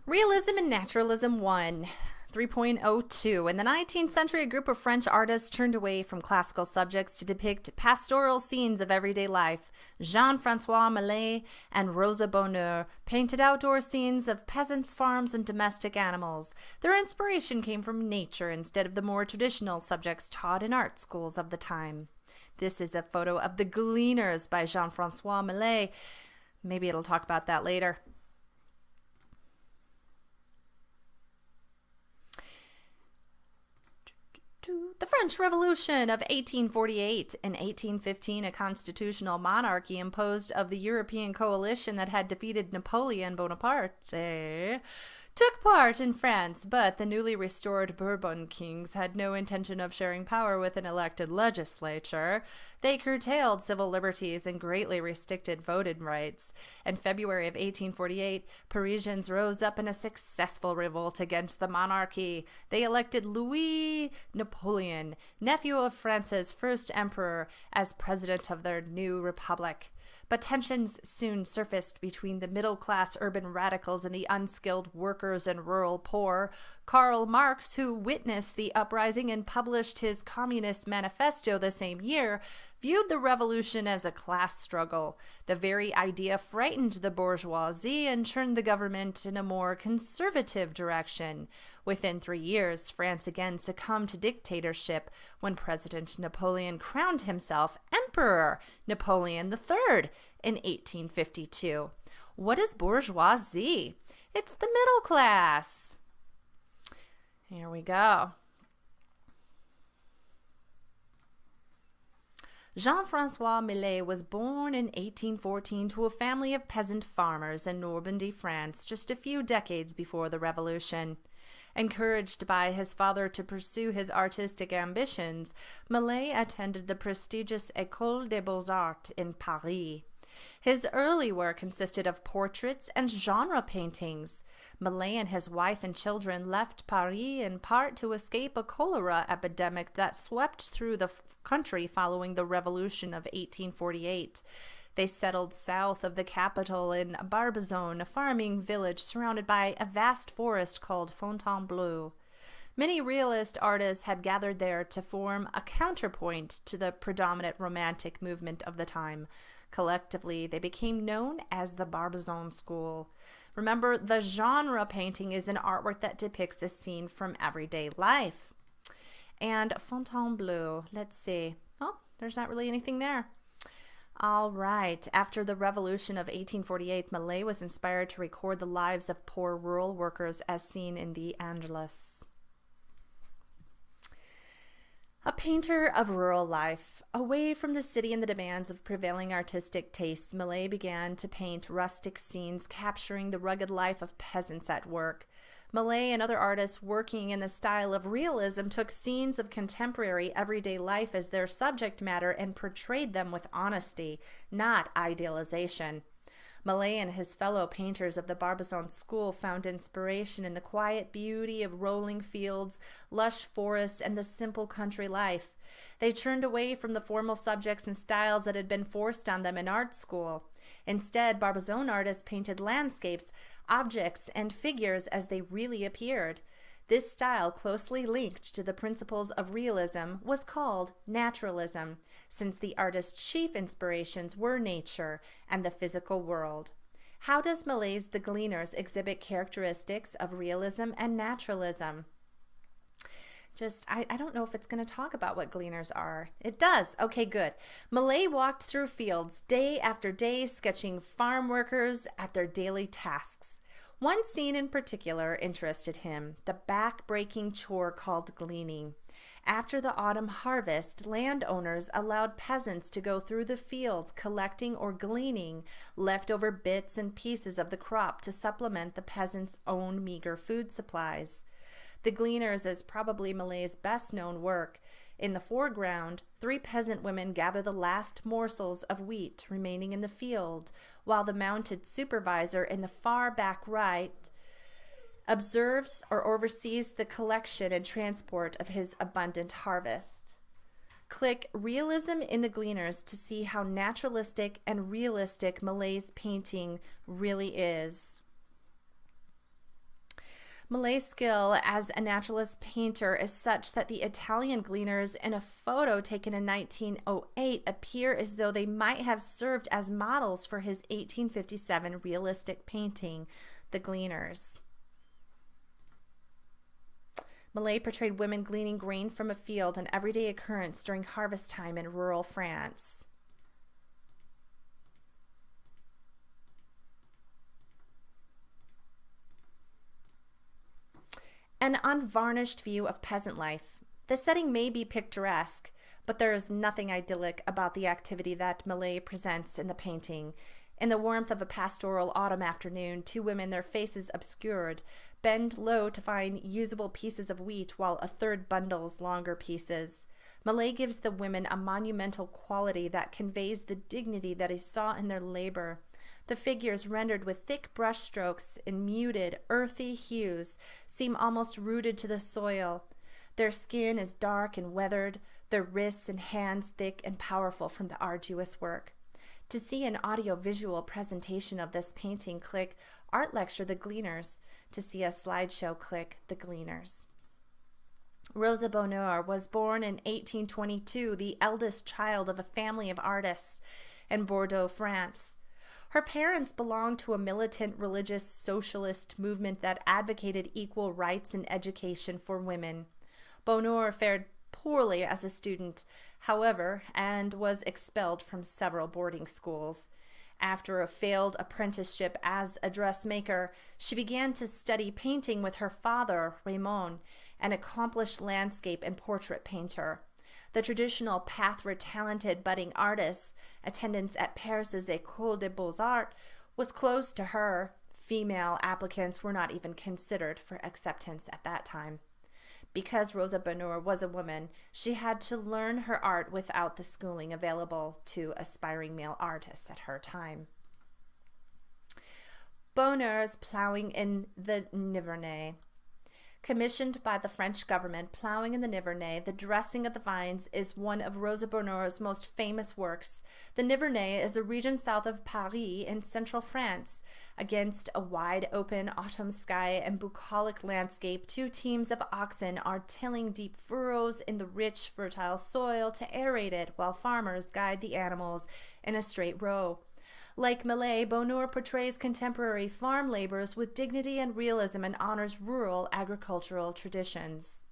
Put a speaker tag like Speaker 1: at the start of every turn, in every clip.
Speaker 1: Realism and Naturalism 1, 3.02. In the 19th century, a group of French artists turned away from classical subjects to depict pastoral scenes of everyday life. Jean-Francois Millet and Rosa Bonheur painted outdoor scenes of peasants' farms and domestic animals. Their inspiration came from nature instead of the more traditional subjects taught in art schools of the time. This is a photo of the Gleaners by Jean-Francois Millet. Maybe it'll talk about that later. The French Revolution of 1848. In 1815, a constitutional monarchy imposed of the European coalition that had defeated Napoleon Bonaparte took part in France, but the newly restored Bourbon kings had no intention of sharing power with an elected legislature. They curtailed civil liberties and greatly restricted voting rights. In February of 1848, Parisians rose up in a successful revolt against the monarchy. They elected Louis Napoleon, nephew of France's first emperor, as president of their new republic. But tensions soon surfaced between the middle-class urban radicals and the unskilled workers and rural poor. Karl Marx, who witnessed the uprising and published his Communist Manifesto the same year, viewed the revolution as a class struggle. The very idea frightened the bourgeoisie and turned the government in a more conservative direction. Within 3 years, France again succumbed to dictatorship when President Napoleon crowned himself Emperor Napoleon III in 1852. What is bourgeoisie? It's the middle class. Here we go. Jean-Francois Millet was born in 1814 to a family of peasant farmers in Normandy, France, just a few decades before the Revolution. Encouraged by his father to pursue his artistic ambitions, Millet attended the prestigious École des Beaux-Arts in Paris. His early work consisted of portraits and genre paintings. Millet and his wife and children left Paris in part to escape a cholera epidemic that swept through the country following the Revolution of 1848. They settled south of the capital in Barbizon, a farming village surrounded by a vast forest called Fontainebleau. Many realist artists had gathered there to form a counterpoint to the predominant romantic movement of the time. Collectively, they became known as the Barbizon School. Remember, the genre painting is an artwork that depicts a scene from everyday life. And Fontainebleau, let's see. Oh, there's not really anything there. All right. After the Revolution of 1848, Millet was inspired to record the lives of poor rural workers as seen in the Angelus. A painter of rural life. Away from the city and the demands of prevailing artistic tastes, Millet began to paint rustic scenes capturing the rugged life of peasants at work. Millet and other artists working in the style of realism took scenes of contemporary everyday life as their subject matter and portrayed them with honesty, not idealization. Millet and his fellow painters of the Barbizon School found inspiration in the quiet beauty of rolling fields, lush forests, and the simple country life. They turned away from the formal subjects and styles that had been forced on them in art school. Instead, Barbizon artists painted landscapes, objects, and figures as they really appeared. This style, closely linked to the principles of realism, was called naturalism, since the artist's chief inspirations were nature and the physical world. How does Millet's The Gleaners exhibit characteristics of realism and naturalism? I don't know if it's going to talk about what Gleaners are. It does. Okay, good. Millet walked through fields day after day, sketching farm workers at their daily tasks. One scene in particular interested him, the back-breaking chore called gleaning. After the autumn harvest, landowners allowed peasants to go through the fields collecting or gleaning leftover bits and pieces of the crop to supplement the peasants' own meager food supplies. The Gleaners is probably Millet's best-known work. In the foreground, 3 peasant women gather the last morsels of wheat remaining in the field, while the mounted supervisor in the far back right observes or oversees the collection and transport of his abundant harvest. Click Realism in the Gleaners to see how naturalistic and realistic Millet's painting really is. Millet's skill as a naturalist painter is such that the Italian Gleaners, in a photo taken in 1908, appear as though they might have served as models for his 1857 realistic painting, The Gleaners. Millet portrayed women gleaning grain from a field, an everyday occurrence during harvest time in rural France. An unvarnished view of peasant life. The setting may be picturesque, but there is nothing idyllic about the activity that Millet presents in the painting. In the warmth of a pastoral autumn afternoon, two women, their faces obscured, bend low to find usable pieces of wheat while a third bundles longer pieces. Millet gives the women a monumental quality that conveys the dignity that he saw in their labor. The figures, rendered with thick brush strokes in muted, earthy hues, seem almost rooted to the soil. Their skin is dark and weathered, their wrists and hands thick and powerful from the arduous work. To see an audio-visual presentation of this painting, click Art Lecture The Gleaners. To see a slideshow, click The Gleaners. Rosa Bonheur was born in 1822, the eldest child of a family of artists in Bordeaux, France. Her parents belonged to a militant religious socialist movement that advocated equal rights and education for women. Bonheur fared poorly as a student, however, and was expelled from several boarding schools. After a failed apprenticeship as a dressmaker, she began to study painting with her father, Raymond, an accomplished landscape and portrait painter. The traditional path for talented budding artists, attendance at Paris's École des Beaux-Arts, was closed to her. Female applicants were not even considered for acceptance at that time. Because Rosa Bonheur was a woman, she had to learn her art without the schooling available to aspiring male artists at her time. Bonheur's Plowing in the Nivernais. Commissioned by the French government, Plowing in the Nivernais, the dressing of the vines, is one of Rosa Bonheur's most famous works. The Nivernais is a region south of Paris in central France. Against a wide open autumn sky and bucolic landscape, two teams of oxen are tilling deep furrows in the rich, fertile soil to aerate it, while farmers guide the animals in a straight row. Like Millet, Bonheur portrays contemporary farm labors with dignity and realism and honors rural agricultural traditions.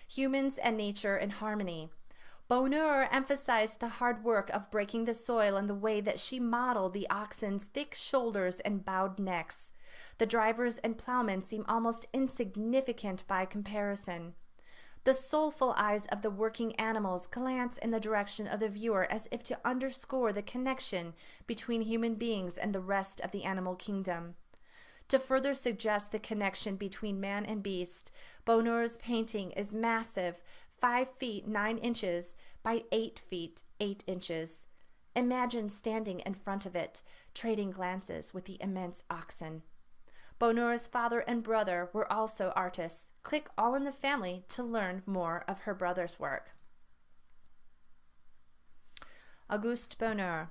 Speaker 1: Humans and nature in harmony. Bonheur emphasized the hard work of breaking the soil and the way that she modeled the oxen's thick shoulders and bowed necks. The drivers and plowmen seem almost insignificant by comparison. The soulful eyes of the working animals glance in the direction of the viewer as if to underscore the connection between human beings and the rest of the animal kingdom. To further suggest the connection between man and beast, Bonheur's painting is massive, 5 feet 9 inches by 8 feet 8 inches. Imagine standing in front of it, trading glances with the immense oxen. Bonheur's father and brother were also artists. Click All in the Family to learn more of her brother's work. Auguste Bonheur.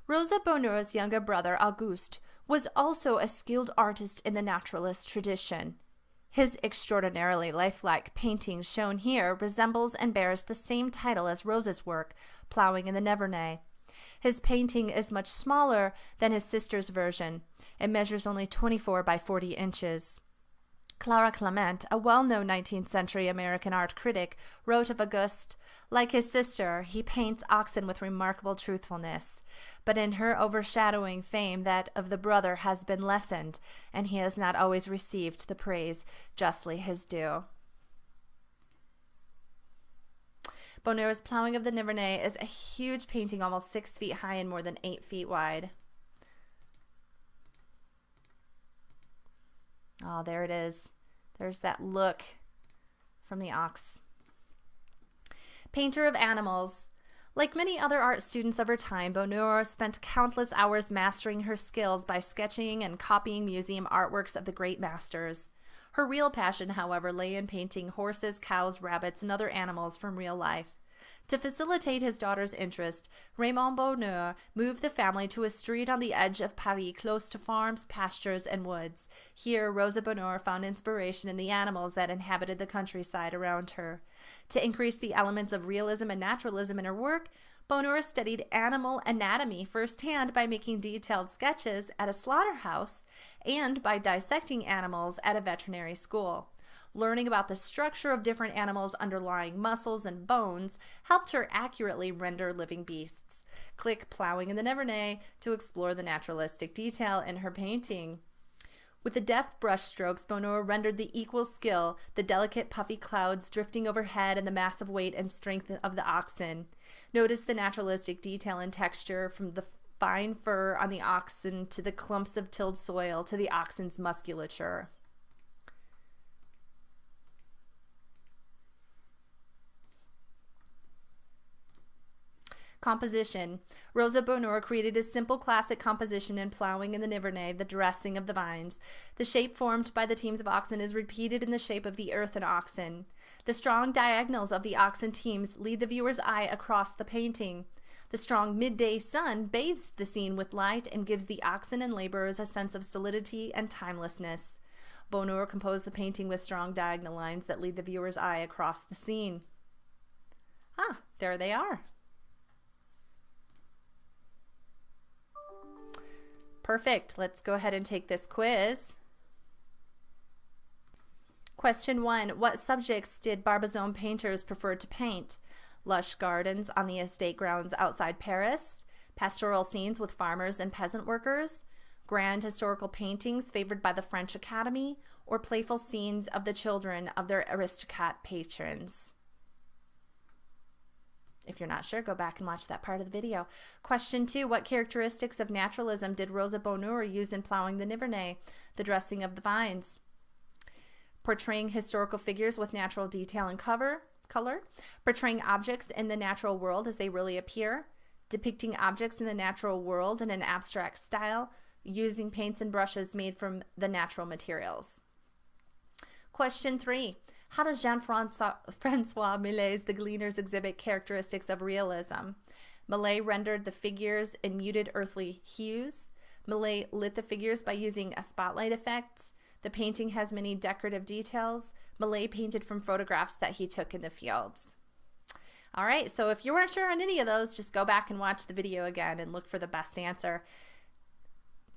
Speaker 1: Rosa Bonheur's younger brother, Auguste, was also a skilled artist in the naturalist tradition. His extraordinarily lifelike painting shown here resembles and bears the same title as Rosa's work, Plowing in the Nivernais. His painting is much smaller than his sister's version. It measures only 24 by 40 inches. Clara Clemente, a well-known 19th century American art critic, wrote of Auguste, "Like his sister, he paints oxen with remarkable truthfulness, but in her overshadowing fame that of the brother has been lessened, and he has not always received the praise justly his due." Bonheur's Plowing of the Nivernais is a huge painting, almost 6 feet high and more than 8 feet wide. Oh, there it is. There's that look from the ox. Painter of animals. Like many other art students of her time, Bonheur spent countless hours mastering her skills by sketching and copying museum artworks of the great masters. Her real passion, however, lay in painting horses, cows, rabbits, and other animals from real life. To facilitate his daughter's interest, Raymond Bonheur moved the family to a street on the edge of Paris, close to farms, pastures, and woods. Here, Rosa Bonheur found inspiration in the animals that inhabited the countryside around her. To increase the elements of realism and naturalism in her work, Bonheur studied animal anatomy firsthand by making detailed sketches at a slaughterhouse and by dissecting animals at a veterinary school. Learning about the structure of different animals' underlying muscles and bones helped her accurately render living beasts. Click Plowing in the Nivernais to explore the naturalistic detail in her painting. With the deft brush strokes, Bonheur rendered the equal skill, the delicate puffy clouds drifting overhead and the massive weight and strength of the oxen. Notice the naturalistic detail and texture from the fine fur on the oxen to the clumps of tilled soil to the oxen's musculature. Composition. Rosa Bonheur created a simple classic composition in Plowing in the Nivernais, the dressing of the vines. The shape formed by the teams of oxen is repeated in the shape of the earthen oxen. The strong diagonals of the oxen teams lead the viewer's eye across the painting. The strong midday sun bathes the scene with light and gives the oxen and laborers a sense of solidity and timelessness. Bonheur composed the painting with strong diagonal lines that lead the viewer's eye across the scene. Ah, there they are. Perfect. Let's go ahead and take this quiz. Question 1. What subjects did Barbizon painters prefer to paint? Lush gardens on the estate grounds outside Paris, pastoral scenes with farmers and peasant workers, grand historical paintings favored by the French Academy, or playful scenes of the children of their aristocrat patrons? If you're not sure, go back and watch that part of the video. Question 2. What characteristics of naturalism did Rosa Bonheur use in Plowing the Nivernais? The dressing of the vines. Portraying historical figures with natural detail and color. Portraying objects in the natural world as they really appear. Depicting objects in the natural world in an abstract style. Using paints and brushes made from the natural materials. Question 3. How does Jean-Francois Millet's The Gleaners exhibit characteristics of realism? Millet rendered the figures in muted earthly hues. Millet lit the figures by using a spotlight effect. The painting has many decorative details. Millet painted from photographs that he took in the fields. All right, so if you weren't sure on any of those, just go back and watch the video again and look for the best answer.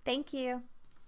Speaker 1: Thank you.